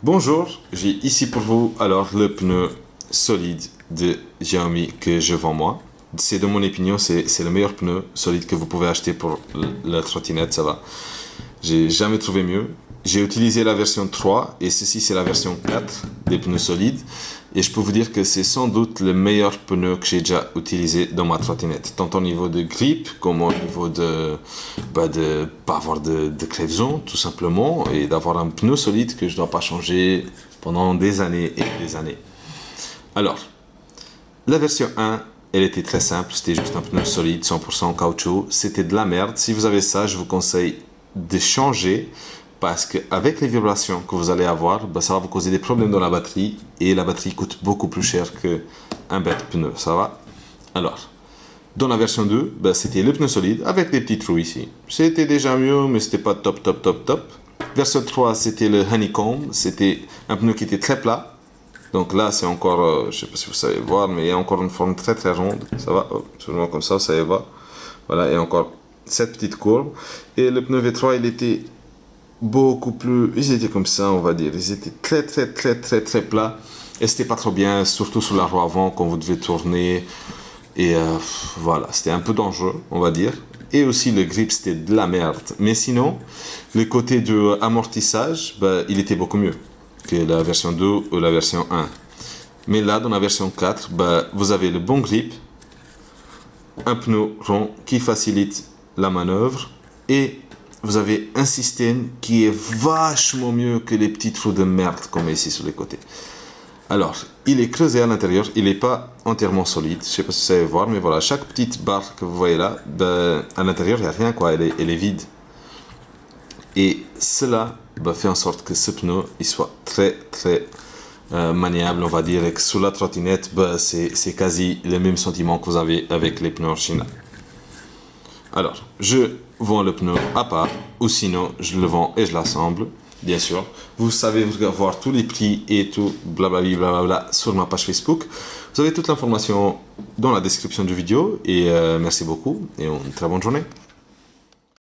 Bonjour, j'ai ici pour vous alors le pneu solide de Xiaomi que je vends moi. C'est de mon opinion, c'est le meilleur pneu solide que vous pouvez acheter pour la trottinette, ça va. J'ai jamais trouvé mieux. J'ai utilisé la version 3 et ceci c'est la version 4 des pneus solides. Et je peux vous dire que c'est sans doute le meilleur pneu que j'ai déjà utilisé dans ma trottinette. Tant au niveau de grip, comme au niveau de pas avoir de crevaison, tout simplement. Et d'avoir un pneu solide que je ne dois pas changer pendant des années et des années. Alors, la version 1, elle était très simple. C'était juste un pneu solide, 100% en caoutchouc. C'était de la merde. Si vous avez ça, je vous conseille de changer parce qu'avec les vibrations que vous allez avoir, ça va vous causer des problèmes dans la batterie et la batterie coûte beaucoup plus cher qu'un bête pneu, ça va? Alors, dans la version 2, c'était le pneu solide avec des petits trous ici. C'était déjà mieux, mais c'était pas top, top, top, top. Version 3, c'était le honeycomb, c'était un pneu qui était très plat. Donc là, c'est encore, je sais pas si vous savez voir, mais il y a encore une forme très très ronde, ça va? Absolument comme ça y va. Voilà, et encore cette petite courbe. Et le pneu V3, il était beaucoup plus, ils étaient comme ça on va dire, ils étaient très très très très très plats et c'était pas trop bien, surtout sur la roue avant quand vous devez tourner et voilà, c'était un peu dangereux on va dire, et aussi le grip c'était de la merde, mais sinon le côté de amortissage il était beaucoup mieux que la version 2 ou la version 1, mais là dans la version 4 vous avez le bon grip, un pneu rond qui facilite la manœuvre et vous avez un système qui est vachement mieux que les petits trous de merde qu'on met ici sur les côtés. Alors, il est creusé à l'intérieur, il n'est pas entièrement solide. Je ne sais pas si vous savez voir, mais voilà, chaque petite barre que vous voyez là, à l'intérieur, il n'y a rien, quoi, elle est vide. Et cela fait en sorte que ce pneu il soit très, très maniable, on va dire, et que sur la trottinette, c'est quasi le même sentiment que vous avez avec les pneus originaux. Alors, je vends le pneu à part, ou sinon, je le vends et je l'assemble, bien sûr. Vous savez voir tous les prix et tout, blablabla, blablabla, sur ma page Facebook. Vous avez toute l'information dans la description de vidéo, et merci beaucoup, et une très bonne journée.